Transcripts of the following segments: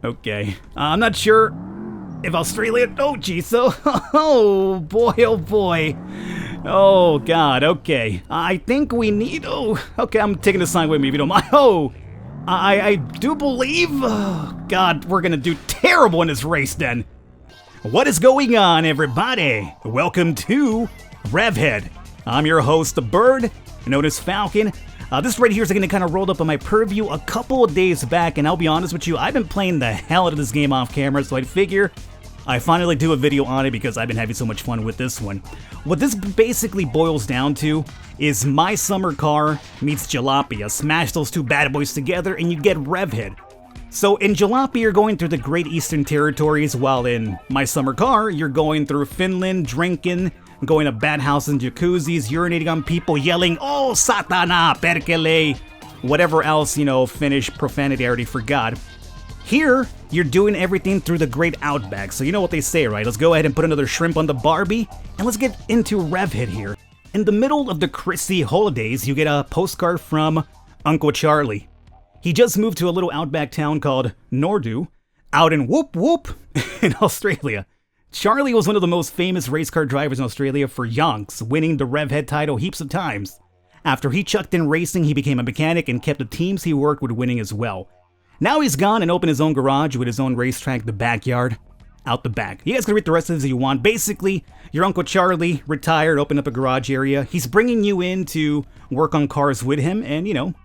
Okay. I'm not sure if Australia... Oh, geez. So... Oh, boy, oh, boy. Oh, God. Okay. I think we need... Oh, okay. I'm taking the sign with me if you don't mind. Oh, I do believe... Oh, God, we're going to do terrible in this race then. What is going on, everybody? Welcome to Revhead. I'm your host, the bird, known as Falcon. This right here is going to kind of rolled up on my purview a couple of days back, and I'll be honest with you, I've been playing the hell out of this game off camera, so I figure I finally do a video on it because I've been having so much fun with this one. What this basically boils down to is My Summer Car meets Jalopy. Smash those two bad boys together and you get Revhead. So in Jalopy, you're going through the Great Eastern Territories, while in My Summer Car, you're going through Finland, drinking, going to bad houses and jacuzzis, urinating on people, yelling, "Oh, Satana, perkele," whatever else, Finnish profanity I already forgot. Here, you're doing everything through the Great Outback, so you know what they say, right? Let's go ahead and put another shrimp on the Barbie, and let's get into Revhead here. In the middle of the Chrissy holidays, you get a postcard from Uncle Charlie. He just moved to a little outback town called Nordu, out in Whoop Whoop in Australia. Charlie was one of the most famous race car drivers in Australia for yonks, winning the Revhead title heaps of times. After he chucked in racing, he became a mechanic and kept the teams he worked with winning as well. Now he's gone and opened his own garage with his own racetrack, the backyard, out the back. You guys can read the rest of this if you want. Basically, your Uncle Charlie retired, opened up a garage area. He's bringing you in to work on cars with him, and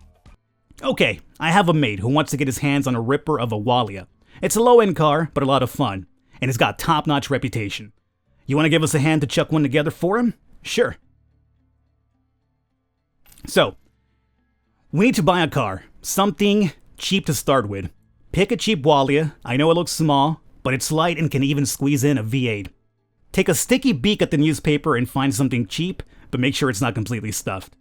Okay, I have a mate who wants to get his hands on a ripper of a Walia. It's a low-end car, but a lot of fun, and it's got top-notch reputation. You want to give us a hand to chuck one together for him? Sure. So, we need to buy a car, something cheap to start with. Pick a cheap Walia. I know it looks small, but it's light and can even squeeze in a V8. Take a sticky beak at the newspaper and find something cheap, but make sure it's not completely stuffed.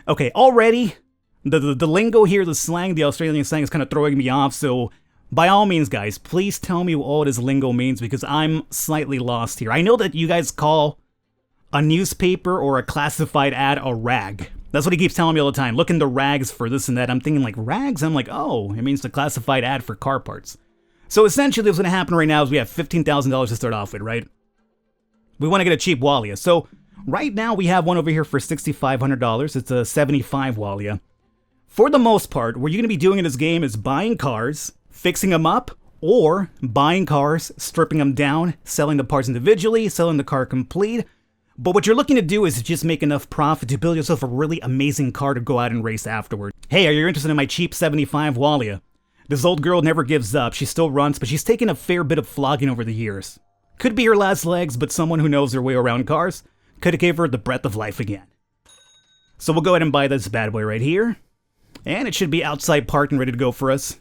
Okay, already... The lingo here, the slang, the Australian slang is kind of throwing me off, so by all means, guys, please tell me what all this lingo means because I'm slightly lost here. I know that you guys call a newspaper or a classified ad a rag. That's what he keeps telling me all the time. Look in the rags for this and that. I'm thinking like rags? I'm like, oh, it means the classified ad for car parts. So essentially what's going to happen right now is we have $15,000 to start off with, right? We want to get a cheap Walia. So right now we have one over here for $6,500. It's a 75 Walia. For the most part, what you're going to be doing in this game is buying cars, fixing them up, or buying cars, stripping them down, selling the parts individually, selling the car complete. But what you're looking to do is just make enough profit to build yourself a really amazing car to go out and race afterward. Hey, are you interested in my cheap 75 Walia? This old girl never gives up. She still runs, but she's taken a fair bit of flogging over the years. Could be her last legs, but someone who knows their way around cars could give her the breath of life again. So we'll go ahead and buy this bad boy right here. And it should be outside parked and ready to go for us.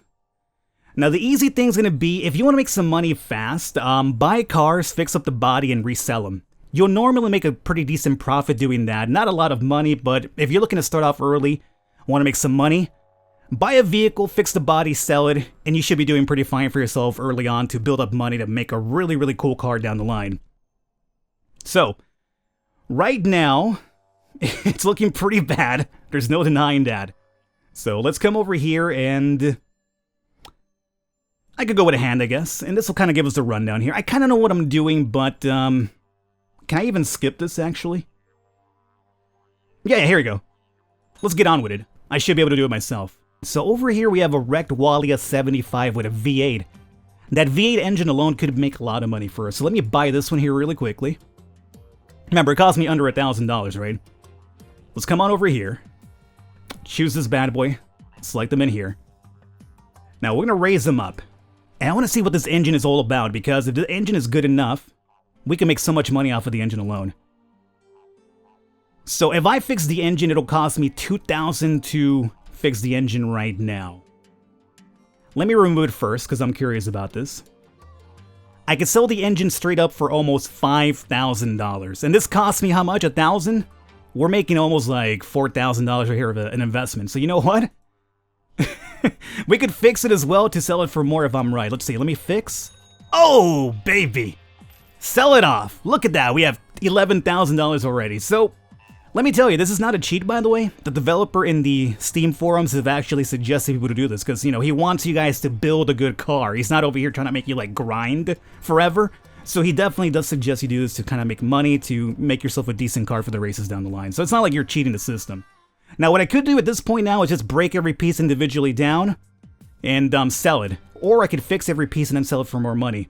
Now the easy thing's going to be, if you want to make some money fast, buy cars, fix up the body, and resell them. You'll normally make a pretty decent profit doing that. Not a lot of money, but if you're looking to start off early, want to make some money, buy a vehicle, fix the body, sell it, and you should be doing pretty fine for yourself early on to build up money to make a really, really cool car down the line. So, right now, it's looking pretty bad. There's no denying that. So let's come over here and I could go with a hand, I guess. And this will kind of give us a rundown here. I kind of know what I'm doing, but can I even skip this actually? Yeah, here we go. Let's get on with it. I should be able to do it myself. So over here we have a wrecked Walia 75 with a V8. That V8 engine alone could make a lot of money for us. So let me buy this one here really quickly. Remember, it cost me under $1,000, right? Let's come on over here. Choose this bad boy, select them in here. Now we're going to raise them up. And I want to see what this engine is all about, because if the engine is good enough, we can make so much money off of the engine alone. So if I fix the engine, it'll cost me $2,000 to fix the engine right now. Let me remove it first, because I'm curious about this. I could sell the engine straight up for almost $5,000. And this cost me how much? $1,000? We're making almost like $4,000 right here of an investment. So you know what? We could fix it as well to sell it for more if I'm right. Let's see. Let me fix. Oh, baby. Sell it off. Look at that. We have $11,000 already. So Let me tell you, this is not a cheat, by the way. The developer in the Steam forums have actually suggested people to do this because, you know, he wants you guys to build a good car. He's not over here trying to make you, like, grind forever. So he definitely does suggest you do this to kind of make money, to make yourself a decent car for the races down the line. So it's not like you're cheating the system. Now, what I could do at this point now is just break every piece individually down and sell it. Or I could fix every piece and then sell it for more money.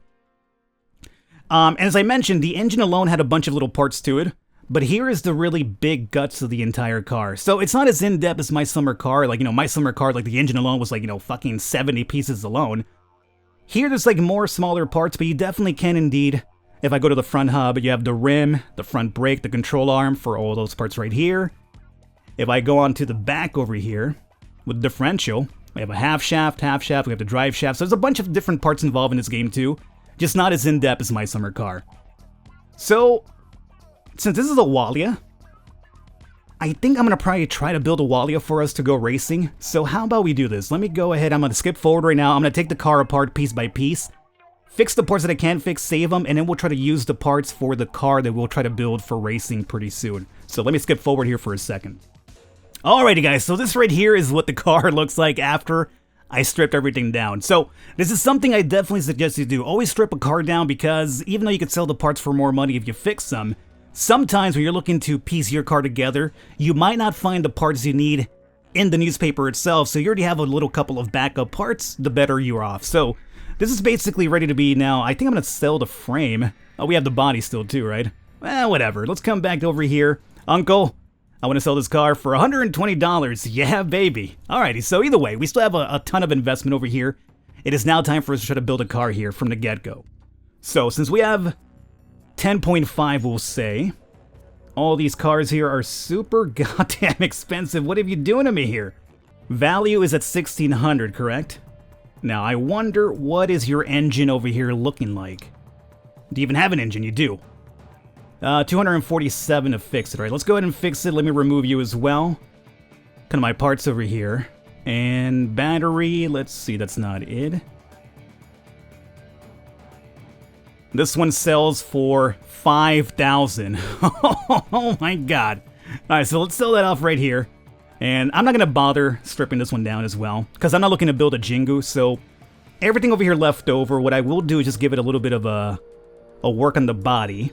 And as I mentioned, the engine alone had a bunch of little parts to it. But here is the really big guts of the entire car. So it's not as in-depth as my summer car. Like, you know, my summer car, like the engine alone was like, you know, fucking 70 pieces alone. Here there's like more smaller parts, but you definitely can indeed. If I go to the front hub, you have the rim, the front brake, the control arm for all those parts right here. If I go on to the back over here with the differential, we have a half shaft, we have the drive shaft. So there's a bunch of different parts involved in this game too. Just not as in-depth as my summer car. So, since this is a Walia, I think I'm going to probably try to build a Walia for us to go racing. So how about we do this? Let me go ahead. I'm going to skip forward right now. I'm going to take the car apart piece by piece. Fix the parts that I can't fix, save them, and then we'll try to use the parts for the car that we'll try to build for racing pretty soon. So let me skip forward here for a second. Alrighty guys, so this right here is what the car looks like after I stripped everything down. So this is something I definitely suggest you do. Always strip a car down because even though you could sell the parts for more money if you fix them, sometimes when you're looking to piece your car together, you might not find the parts you need in the newspaper itself, so you already have a little couple of backup parts, the better you're off. So this is basically ready to be now. I think I'm going to sell the frame. Oh, we have the body still too, right? Well, whatever. Let's come back over here. Uncle, I want to sell this car for $120. Yeah, baby. Alrighty, so either way, we still have a ton of investment over here. It is now time for us to try to build a car here from the get-go. So since we have 10.5, we'll say, all these cars here are super goddamn expensive. What have you doing to me here? Value is at 1,600, correct? Now, I wonder what is your engine over here looking like? Do you even have an engine? You do. 247 to fix it. All right, let's go ahead and fix it. Let me remove you as well. Kind of my parts over here. And battery, let's see, that's not it. This one sells for 5,000. Oh my god. Alright, so let's sell that off right here. And I'm not going to bother stripping this one down as well, because I'm not looking to build a Jingu, so everything over here left over, what I will do is just give it a little bit of a work on the body.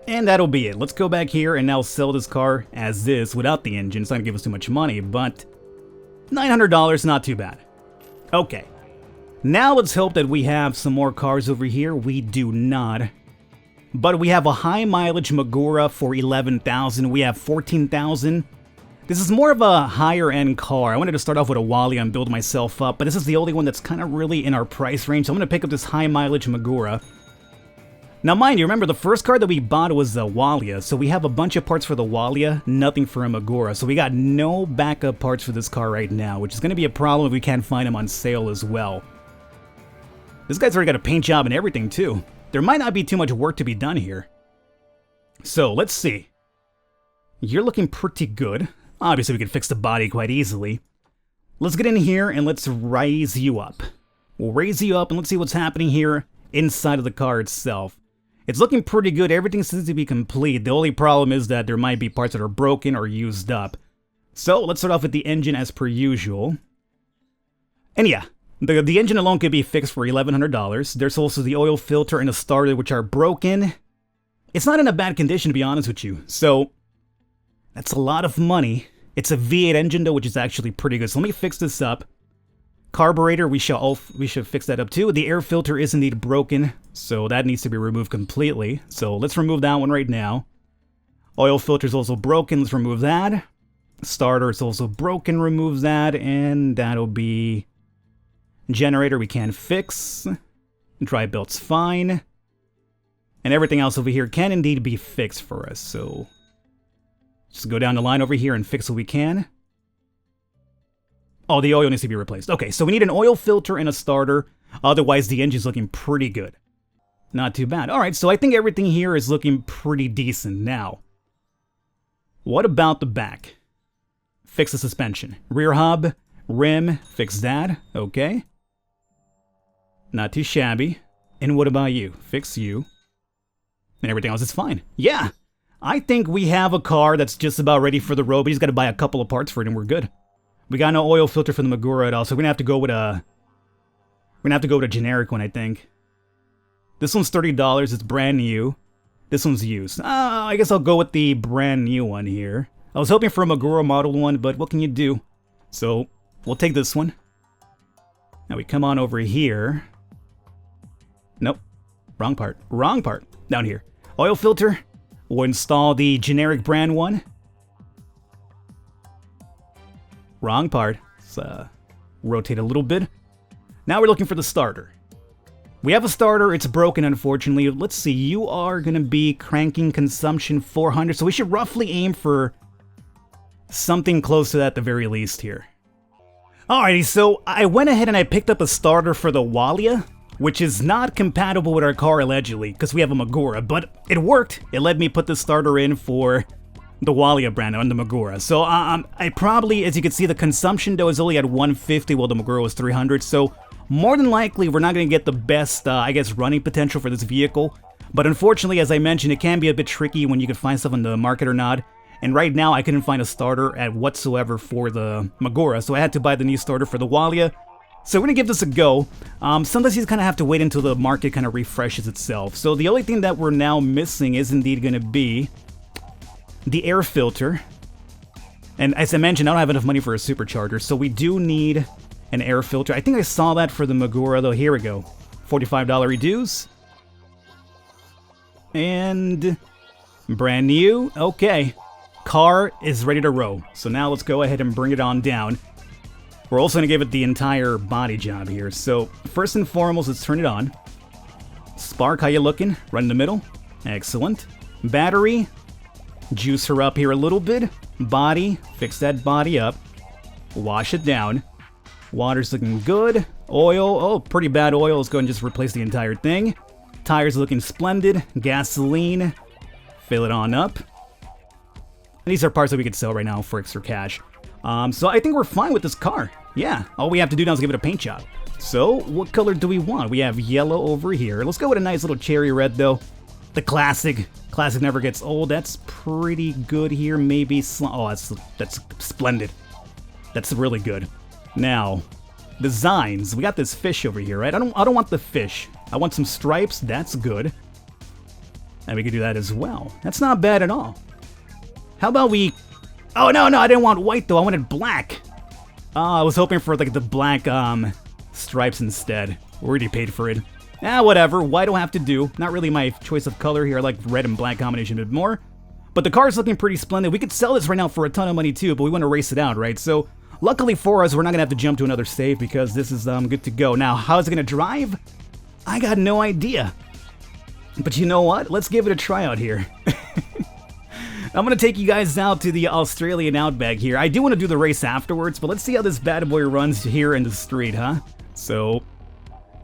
And that'll be it. Let's go back here and now sell this car as this without the engine. It's not going to give us too much money, but $900, not too bad. Okay. Now let's hope that we have some more cars over here. We do not. But we have a high mileage Magura for 11,000. We have 14,000. This is more of a higher end car. I wanted to start off with a Walia and build myself up, but this is the only one that's kind of really in our price range. So I'm going to pick up this high mileage Magura. Now mind you, remember the first car that we bought was a Walia, so we have a bunch of parts for the Walia, nothing for a Magura. So we got no backup parts for this car right now, which is going to be a problem if we can't find them on sale as well. This guy's already got a paint job and everything too. There might not be too much work to be done here. So let's see. You're looking pretty good. Obviously we can fix the body quite easily. Let's get in here and let's raise you up. We'll raise you up and let's see what's happening here inside of the car itself. It's looking pretty good. Everything seems to be complete. The only problem is that there might be parts that are broken or used up. So let's start off with the engine as per usual. And yeah, the engine alone could be fixed for $1,100. There's also the oil filter and a starter which are broken. It's not in a bad condition to be honest with you. So that's a lot of money. It's a V8 engine though, which is actually pretty good. So let me fix this up. Carburetor, we should fix that up too. The air filter is indeed broken, so that needs to be removed completely. So let's remove that one right now. Oil filter is also broken, let's remove that. Starter is also broken, remove that, and that'll be... Generator we can fix. Dry belt's fine. And everything else over here can indeed be fixed for us, so... Just go down the line over here and fix what we can. Oh, the oil needs to be replaced. Okay, so we need an oil filter and a starter. Otherwise, the engine's looking pretty good. Not too bad. Alright, so I think everything here is looking pretty decent now. What about the back? Fix the suspension. Rear hub, rim, fix that. Okay. Not too shabby. And what about you? Fix you. And everything else is fine. Yeah! I think we have a car that's just about ready for the road, but he's got to buy a couple of parts for it and we're good. We got no oil filter for the Magura at all, so we're gonna have to go with a... We're gonna have to go with a generic one, I think. This one's $30, it's brand new. This one's used. I guess I'll go with the brand new one here. I was hoping for a Magura model one, but what can you do? So, we'll take this one. Now we come on over here. Nope. Wrong part. Wrong part. Down here. Oil filter. We'll install the generic brand one. Wrong part. Let's rotate a little bit. Now we're looking for the starter. We have a starter. It's broken, unfortunately. Let's see. You are going to be cranking consumption 400. So we should roughly aim for something close to that at the very least here. Alrighty, so I went ahead and I picked up a starter for the Walia, which is not compatible with our car allegedly, because we have a Magura, but it worked. It let me put the starter in for the Walia brand on the Magura. So I probably, as you can see, the consumption though is only at 150 while the Magura was 300, so more than likely we're not going to get the best, I guess, running potential for this vehicle. But unfortunately, as I mentioned, it can be a bit tricky when you can find stuff on the market or not. And right now, I couldn't find a starter at whatsoever for the Magura, so I had to buy the new starter for the Walia. So we're going to give this a go. Sometimes you kind of have to wait until the market kind of refreshes itself. So the only thing that we're now missing is indeed going to be the air filter. And as I mentioned, I don't have enough money for a supercharger, so we do need an air filter. I think I saw that for the Magura, though. Here we go. $45 reduce. And brand new. Okay. Car is ready to roll. So now let's go ahead and bring it on down. We're also going to give it the entire body job here. So first and foremost, let's turn it on. Spark, how you looking? Right in the middle. Excellent. Battery. Juice her up here a little bit. Body. Fix that body up. Wash it down. Water's looking good. Oil. Oh, pretty bad oil. Let's go and just replace the entire thing. Tires looking splendid. Gasoline. Fill it on up. And these are parts that we could sell right now for extra cash. So I think we're fine with this car. Yeah, all we have to do now is give it a paint job. So what color do we want? We have yellow over here. Let's go with a nice little cherry red though. The classic. Classic never gets old. That's pretty good here. Maybe oh, that's splendid. That's really good. Now, designs. We got this fish over here, right? I don't want the fish. I want some stripes. That's good. And we could do that as well. That's not bad at all. How about we... Oh, no, I didn't want white, though. I wanted black. I was hoping for, like, the black, stripes instead. We already paid for it. Whatever. White don't have to do. Not really my choice of color here. I like red and black combination a bit more. But the car's looking pretty splendid. We could sell this right now for a ton of money, too, but we want to race it out, right? So, luckily for us, we're not going to have to jump to another save because this is, good to go. Now, how is it going to drive? I got no idea. But you know what? Let's give it a try out here. I'm going to take you guys out to the Australian Outback here. I do want to do the race afterwards, but let's see how this bad boy runs here in the street, huh? So,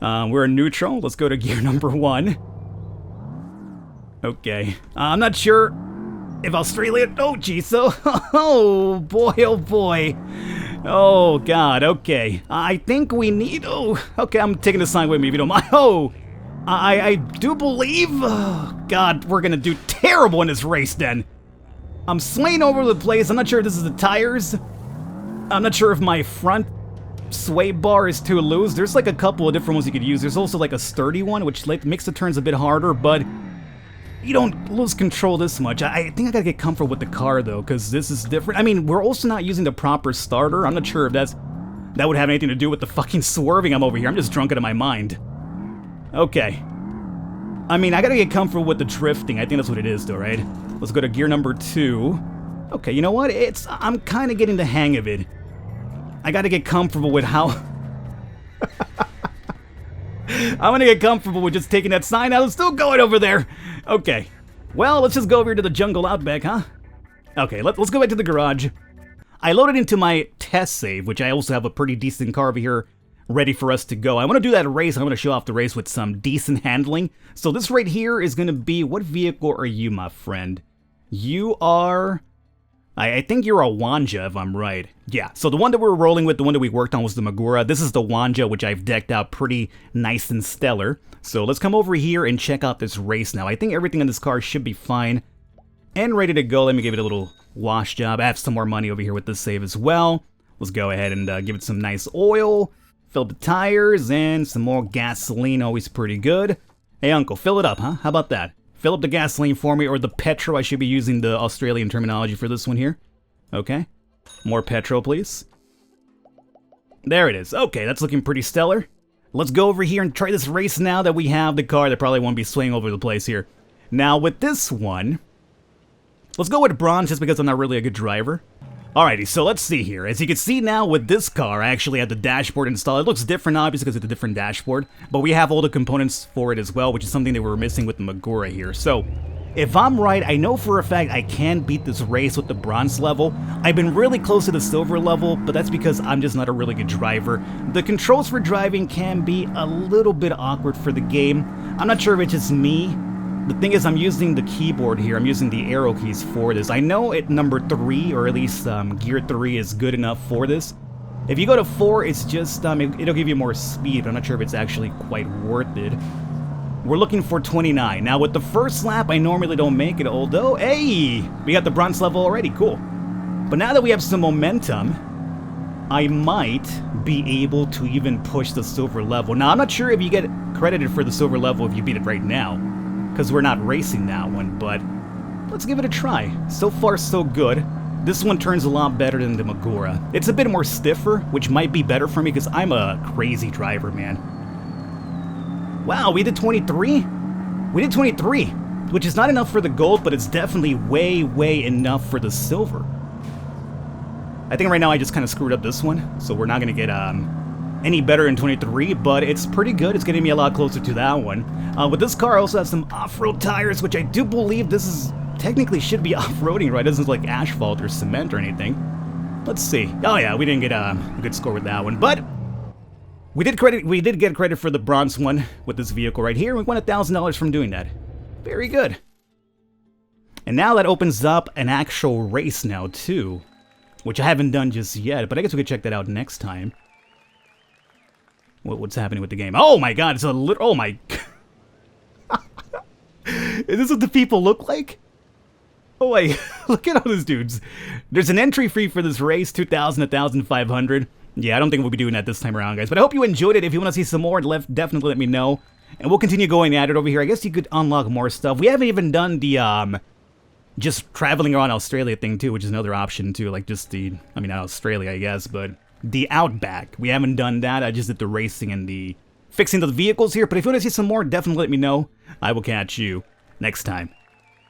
we're in neutral. Let's go to gear number 1. Okay. I'm not sure if Australia... Oh, geez. So, oh, boy, oh, boy. Oh, God. Okay. I think we need... Oh, okay. I'm taking the sign with me if you don't mind. Oh, I do believe... Oh, God, we're going to do terrible in this race then. I'm swaying over the place. I'm not sure if this is the tires. I'm not sure if my front sway bar is too loose. There's like a couple of different ones you could use. There's also like a sturdy one, which makes the turns a bit harder, but you don't lose control this much. I think I gotta get comfortable with the car though, because this is different. I mean, we're also not using the proper starter. I'm not sure if that would have anything to do with the fucking swerving I'm over here. I'm just drunk out of my mind. Okay. I mean, I gotta get comfortable with the drifting. I think that's what it is though, right? Let's go to gear number 2. Okay, you know what? I'm kind of getting the hang of it. I gotta get comfortable with how... I'm gonna get comfortable with just taking that sign out and still going over there. Okay. Well, let's just go over here to the jungle outback, huh? Okay, let's go back to the garage. I loaded into my test save, which I also have a pretty decent car over here ready for us to go. I want to do that race. I want to show off the race with some decent handling. So this right here is going to be... What vehicle are you, my friend? You are... I think you're a Wanja, if I'm right. Yeah, so the one that we're rolling with, the one that we worked on was the Magura. This is the Wanja, which I've decked out pretty nice and stellar. So let's come over here and check out this race now. I think everything in this car should be fine. and ready to go. Let me give it a little wash job. I have some more money over here with this save as well. Let's go ahead and give it some nice oil, fill up the tires, and some more gasoline, always pretty good. Hey, Uncle, fill it up, huh? How about that? Fill up the gasoline for me, or the petrol. I should be using the Australian terminology for this one here. Okay. More petrol, please. There it is. Okay, that's looking pretty stellar. Let's go over here and try this race now that we have the car that probably won't be swinging over the place here. Now, with this one, let's go with bronze just because I'm not really a good driver. Alrighty, so let's see here. As you can see now with this car, I actually had the dashboard installed. It looks different obviously because it's a different dashboard, but we have all the components for it as well, which is something that we were missing with the Magura here. So, if I'm right, I know for a fact I can beat this race with the bronze level. I've been really close to the silver level, but that's because I'm just not a really good driver. The controls for driving can be a little bit awkward for the game. I'm not sure if it's just me. The thing is, I'm using the keyboard here. I'm using the arrow keys for this. I know at number 3, or at least gear 3 is good enough for this. If you go to 4, it's just, it'll give you more speed, but I'm not sure if it's actually quite worth it. We're looking for 29. Now, with the first lap, I normally don't make it, although, hey, we got the bronze level already, cool. But now that we have some momentum, I might be able to even push the silver level. Now, I'm not sure if you get credited for the silver level if you beat it right now, because we're not racing that one, but let's give it a try. So far, so good. This one turns a lot better than the Magura. It's a bit more stiffer, which might be better for me because I'm a crazy driver, man. Wow, we did 23? We did 23, which is not enough for the gold, but it's definitely way, way enough for the silver. I think right now I just kind of screwed up this one, so we're not going to get any better in 23, but it's pretty good. It's getting me a lot closer to that one. With this car, I also have some off-road tires, which I do believe this is technically should be off-roading, right? It doesn't look like asphalt or cement or anything. Let's see. Oh yeah, we didn't get a good score with that one, but we did get credit for the bronze one with this vehicle right here. We won $1,000 from doing that. Very good. And now that opens up an actual race now too, which I haven't done just yet, but I guess we could check that out next time. What's happening with the game? Oh my god, it's a little... Oh my... Is this what the people look like? Oh wait, look at all those dudes. There's an entry fee for this race, 2,000, 1,500. Yeah, I don't think we'll be doing that this time around, guys. But I hope you enjoyed it. If you want to see some more, definitely let me know. And we'll continue going at it over here. I guess you could unlock more stuff. We haven't even done the, just traveling around Australia thing, too, which is another option, too. Like, just the... I mean, not Australia, I guess, but the Outback. We haven't done that. I just did the racing and the... fixing the vehicles here. But if you want to see some more, definitely let me know. I will catch you next time.